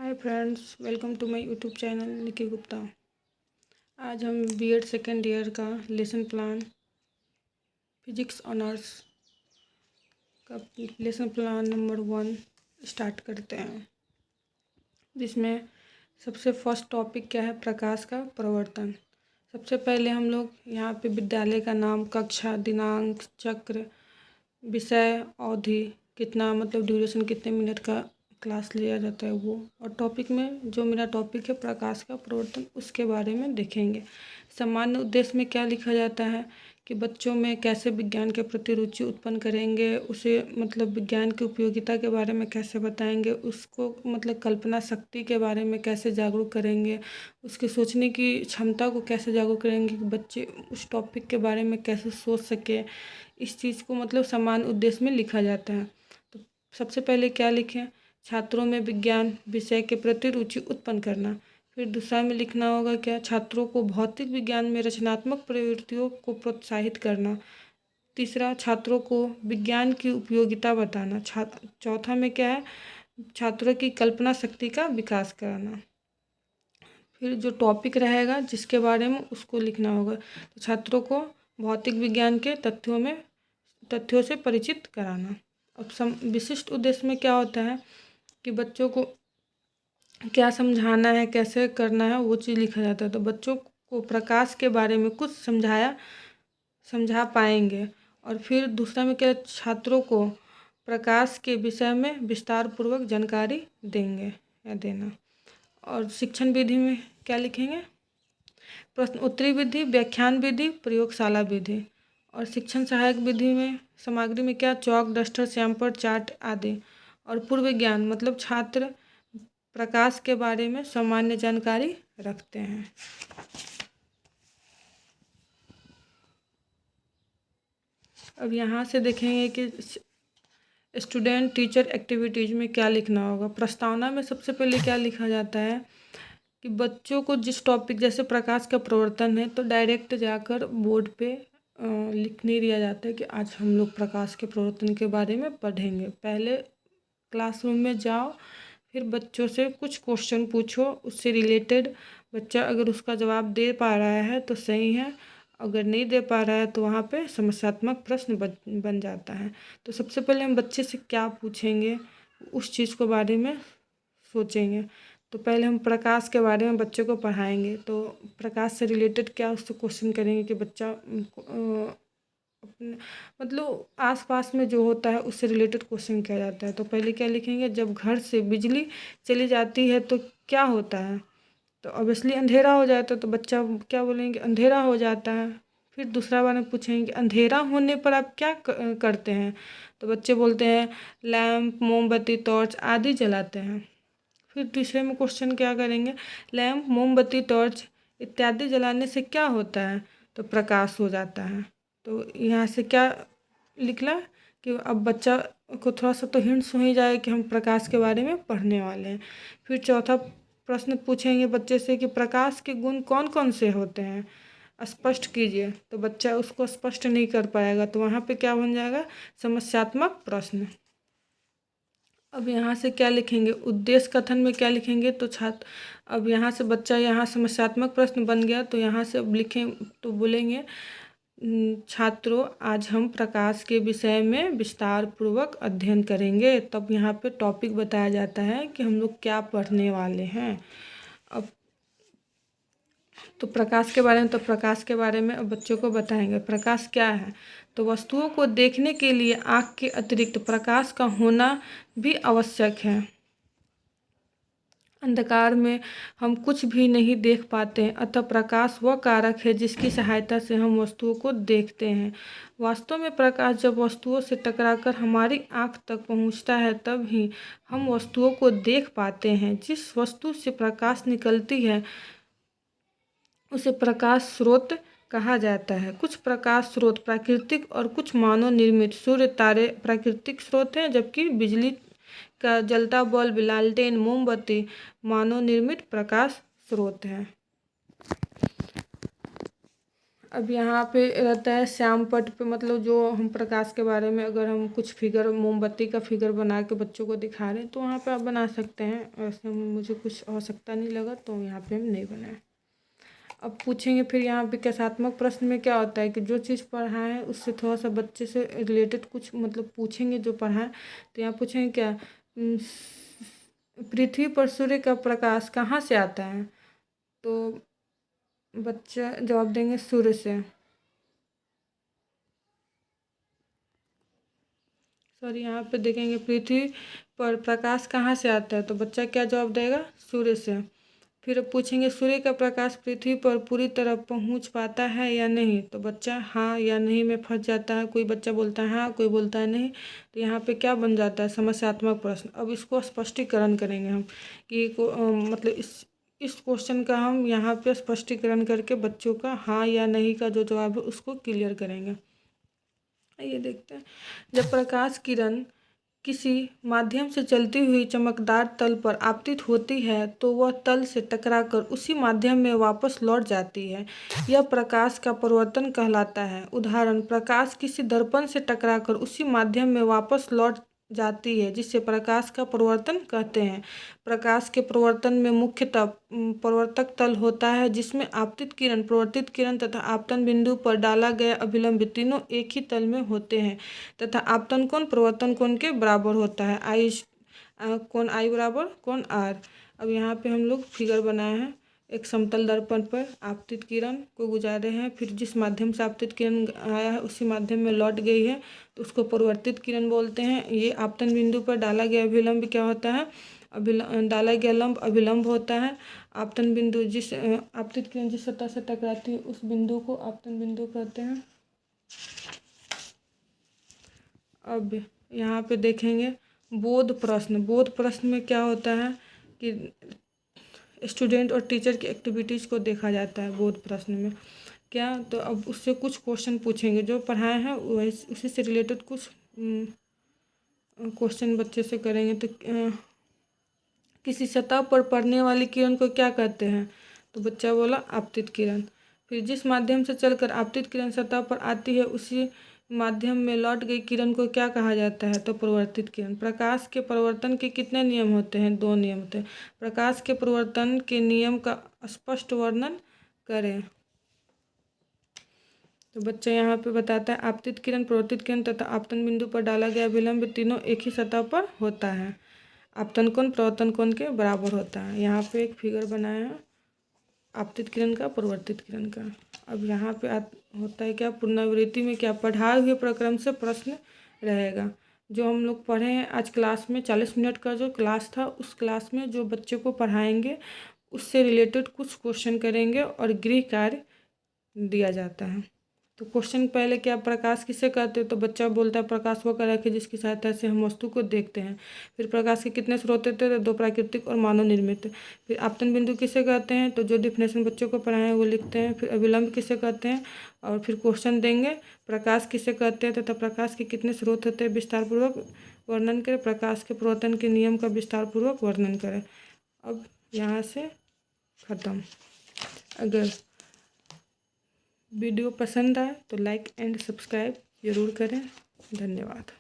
Hi friends, welcome to my YouTube channel Nikki Gupta. आज हम BEd second year का lesson plan physics honours का lesson plan number 1 start करते हैं, जिसमें सबसे फर्स्ट टॉपिक क्या है? प्रकाश का प्रवर्तन। सबसे पहले हम लोग यहाँ पे विद्यालय का नाम, कक्षा, दिनांक, चक्र, विषय, अवधि कितना, मतलब ड्यूरेशन कितने मिनट का क्लास लिया जाता है वो, और टॉपिक में जो मेरा टॉपिक है प्रकाश का प्रवर्तन, उसके बारे में देखेंगे। सामान्य उद्देश्य में क्या लिखा जाता है कि बच्चों में कैसे विज्ञान के प्रति रुचि उत्पन्न करेंगे, उसे मतलब विज्ञान की उपयोगिता के बारे में कैसे बताएंगे, उसको मतलब कल्पना शक्ति के बारे में कैसे जागरूक करेंगे, उसके सोचने की क्षमता को कैसे जागरूक करेंगे कि बच्चे उस टॉपिक के बारे में कैसे सोच सके। इस चीज़ को मतलब सामान्य उद्देश्य में लिखा जाता है। तो सबसे पहले क्या लिखें? छात्रों में विज्ञान विषय के प्रति रुचि उत्पन्न करना। फिर दूसरा में लिखना होगा क्या? छात्रों को भौतिक विज्ञान में रचनात्मक प्रवृत्तियों को प्रोत्साहित करना। तीसरा, छात्रों को विज्ञान की उपयोगिता बताना। चौथा में क्या है? छात्रों की कल्पना शक्ति का विकास कराना। फिर जो टॉपिक रहेगा जिसके बारे में, उसको लिखना होगा। तो छात्रों को भौतिक विज्ञान के तथ्यों से परिचित कराना। अब विशिष्ट उद्देश्य में क्या होता है कि बच्चों को क्या समझाना है, कैसे करना है, वो चीज़ लिखा जाता है। तो बच्चों को प्रकाश के बारे में कुछ समझा पाएंगे। और फिर दूसरा में क्या? छात्रों को प्रकाश के विषय में विस्तार पूर्वक जानकारी देंगे या देना। और शिक्षण विधि में क्या लिखेंगे? प्रश्न उत्तरी विधि, व्याख्यान विधि, प्रयोगशाला विधि। और शिक्षण सहायक विधि में सामग्री में क्या? चौक, डस्टर, श्यामपट्ट, चार्ट आदि। और पूर्व ज्ञान मतलब छात्र प्रकाश के बारे में सामान्य जानकारी रखते हैं। अब यहाँ से देखेंगे कि स्टूडेंट टीचर एक्टिविटीज़ में क्या लिखना होगा। प्रस्तावना में सबसे पहले क्या लिखा जाता है कि बच्चों को जिस टॉपिक, जैसे प्रकाश का प्रवर्तन है, तो डायरेक्ट जाकर बोर्ड पे लिख नहीं दिया जाता है कि आज हम लोग प्रकाश के प्रवर्तन के बारे में पढ़ेंगे। पहले क्लासरूम में जाओ, फिर बच्चों से कुछ क्वेश्चन पूछो, उससे रिलेटेड। बच्चा अगर उसका जवाब दे पा रहा है तो सही है, अगर नहीं दे पा रहा है तो वहाँ पे समस्यात्मक प्रश्न बन जाता है। तो सबसे पहले हम बच्चे से क्या पूछेंगे, उस चीज़ के बारे में सोचेंगे। तो पहले हम प्रकाश के बारे में बच्चों को पढ़ाएंगे, तो प्रकाश से रिलेटेड क्या उससे क्वेश्चन करेंगे कि बच्चा अपने मतलब आसपास में जो होता है उससे रिलेटेड क्वेश्चन किया जाता है। तो पहले क्या लिखेंगे? जब घर से बिजली चली जाती है तो क्या होता है? तो ऑब्वियसली अंधेरा हो जाता है। तो बच्चा क्या बोलेंगे? अंधेरा हो जाता है। फिर दूसरा बार में पूछेंगे कि अंधेरा होने पर आप क्या करते हैं? तो बच्चे बोलते हैं लैंप, मोमबत्ती, टॉर्च आदि जलाते हैं। फिर तीसरे में क्वेश्चन क्या करेंगे? लैंप, मोमबत्ती, टॉर्च इत्यादि जलाने से क्या होता है? तो प्रकाश हो जाता है। तो यहाँ से क्या लिखना कि अब बच्चा को थोड़ा सा तो हिंट्स हो ही जाए कि हम प्रकाश के बारे में पढ़ने वाले हैं। फिर चौथा प्रश्न पूछेंगे बच्चे से कि प्रकाश के गुण कौन कौन से होते हैं, स्पष्ट कीजिए। तो बच्चा उसको स्पष्ट नहीं कर पाएगा, तो वहाँ पे क्या बन जाएगा? समस्यात्मक प्रश्न। अब यहाँ से क्या लिखेंगे? उद्देश्य कथन में क्या लिखेंगे? तो अब यहाँ से बच्चा, यहाँ समस्यात्मक प्रश्न बन गया, तो यहाँ से अब लिखें तो बोलेंगे छात्रों, आज हम प्रकाश के विषय में विस्तार पूर्वक अध्ययन करेंगे। तब यहाँ पे टॉपिक बताया जाता है कि हम लोग क्या पढ़ने वाले हैं। अब तो प्रकाश के बारे में अब बच्चों को बताएंगे। प्रकाश क्या है? तो वस्तुओं को देखने के लिए आँख के अतिरिक्त प्रकाश का होना भी आवश्यक है। अंधकार में हम कुछ भी नहीं देख पाते हैं, अतः प्रकाश वह कारक है जिसकी सहायता से हम वस्तुओं को देखते हैं। वास्तव में प्रकाश जब वस्तुओं से टकराकर हमारी आँख तक पहुँचता है, तब ही हम वस्तुओं को देख पाते हैं। जिस वस्तु से प्रकाश निकलती है उसे प्रकाश स्रोत कहा जाता है। कुछ प्रकाश स्रोत प्राकृतिक और कुछ मानव निर्मित। सूर्य, तारे प्राकृतिक स्रोत हैं, जबकि बिजली का जलता बल्ब, लालटेन, मोमबत्ती मानव निर्मित प्रकाश स्रोत हैं। अब यहाँ पे रहता है श्याम पट पे, मतलब जो हम प्रकाश के बारे में अगर हम कुछ फिगर, मोमबत्ती का फिगर बना के बच्चों को दिखा रहे हैं तो वहाँ पे आप बना सकते हैं। वैसे मुझे कुछ आवश्यकता नहीं लगा तो यहाँ पे हम नहीं बनाए। अब पूछेंगे फिर यहाँ पे कैसात्मक प्रश्न में क्या होता है कि जो चीज़ पढ़ाएं है उससे थोड़ा सा बच्चे से रिलेटेड कुछ मतलब पूछेंगे जो पढ़ाएं। तो यहाँ पूछेंगे क्या, पृथ्वी पर सूर्य का प्रकाश कहाँ से आता है, तो बच्चा जवाब देंगे सूर्य से। सॉरी, यहाँ पे देखेंगे पृथ्वी पर प्रकाश कहाँ से आता है, तो बच्चा क्या जवाब देगा, सूर्य से। फिर पूछेंगे सूर्य का प्रकाश पृथ्वी पर पूरी तरह पहुँच पाता है या नहीं, तो बच्चा हाँ या नहीं में फंस जाता है। कोई बच्चा बोलता है हाँ, कोई बोलता है नहीं। तो यहाँ पे क्या बन जाता है, समस्यात्मक प्रश्न। अब इसको स्पष्टीकरण करेंगे हम कि मतलब इस क्वेश्चन का हम यहाँ पे स्पष्टीकरण करके बच्चों का हाँ या नहीं का जो जवाब है उसको क्लियर करेंगे। ये देखते हैं, जब प्रकाश किरण किसी माध्यम से चलती हुई चमकदार तल पर आपतित होती है तो वह तल से टकराकर उसी माध्यम में वापस लौट जाती है। यह प्रकाश का परावर्तन कहलाता है। उदाहरण, प्रकाश किसी दर्पण से टकराकर उसी माध्यम में वापस लौट जाती है जिसे प्रकाश का परावर्तन कहते हैं। प्रकाश के परावर्तन में मुख्यतः परावर्तक तल होता है जिसमें आपतित किरण, परावर्तित किरण तथा आपतन बिंदु पर डाला गया अभिलंब तीनों एक ही तल में होते हैं तथा आपतन कोण परावर्तन कोण के बराबर होता है। कोण आई बराबर कोण आर। अब यहाँ पे हम लोग फिगर बनाए हैं, एक समतल दर्पण पर आपतित किरण को गुजारे हैं, फिर जिस माध्यम से आपतित किरण आया है उसी माध्यम में लौट गई है तो उसको परावर्तित किरण बोलते हैं। ये आपतन बिंदु पर डाला गया अभिलंब क्या होता है, डाला गया लंब अभिलंब होता है। आपतन बिंदु जिस आपतित किरण जिस सतह से टकराती है उस बिंदु को आपतन बिंदु कहते हैं। अब यहाँ पे देखेंगे बोध प्रश्न। बोध प्रश्न में क्या होता है कि स्टूडेंट और टीचर की एक्टिविटीज़ को देखा जाता है बोध प्रश्न में। क्या, तो अब उससे कुछ क्वेश्चन पूछेंगे जो पढ़ाए हैं वैसे उसी से रिलेटेड कुछ क्वेश्चन बच्चे से करेंगे। तो किसी सतह पर पड़ने वाली किरण को क्या कहते हैं, तो बच्चा बोला आपतित किरण। फिर जिस माध्यम से चलकर आपतित किरण सतह पर आती है उसी माध्यम में लौट गई किरण को क्या कहा जाता है, तो परावर्तित किरण। प्रकाश के परावर्तन के कितने नियम होते हैं, 2 नियम होते हैं। प्रकाश के परावर्तन के नियम का स्पष्ट वर्णन करें, तो बच्चा यहाँ पे बताता है आपतित किरण, परावर्तित किरण तथा आपतन बिंदु पर डाला गया विलंब तीनों एक ही सतह पर होता है। आपतन कोण परावर्तन कोण के बराबर होता है। यहाँ पे एक फिगर बनाया है आपतित किरण का, परावर्तित किरण का। अब यहाँ पे होता है क्या, पुनरावृत्ति में क्या पढ़ाए हुए प्रक्रम से प्रश्न रहेगा। जो हम लोग पढ़े हैं आज क्लास में 40 मिनट का जो क्लास था उस क्लास में जो बच्चों को पढ़ाएंगे उससे रिलेटेड कुछ क्वेश्चन करेंगे और गृह कार्य दिया जाता है। तो क्वेश्चन पहले क्या, प्रकाश किसे कहते हैं, तो बच्चा बोलता है प्रकाश वो कारक है जिसकी सहायता से हम वस्तु को देखते हैं। फिर प्रकाश के कितने स्रोत होते हैं, तो 2 प्राकृतिक और मानव निर्मित। फिर आपतन बिंदु किसे कहते हैं, तो जो डिफिनेशन बच्चों को पढ़ाए हैं वो लिखते हैं। फिर अभिलंब किसे कहते हैं और फिर क्वेश्चन देंगे प्रकाश किसे कहते हैं तथा प्रकाश के कितने स्रोत होते हैं विस्तारपूर्वक वर्णन करें। प्रकाश के परावर्तन के नियम का विस्तारपूर्वक वर्णन करें। अब यहाँ से ख़त्म। अगर वीडियो पसंद आए तो लाइक एंड सब्सक्राइब ज़रूर करें। धन्यवाद।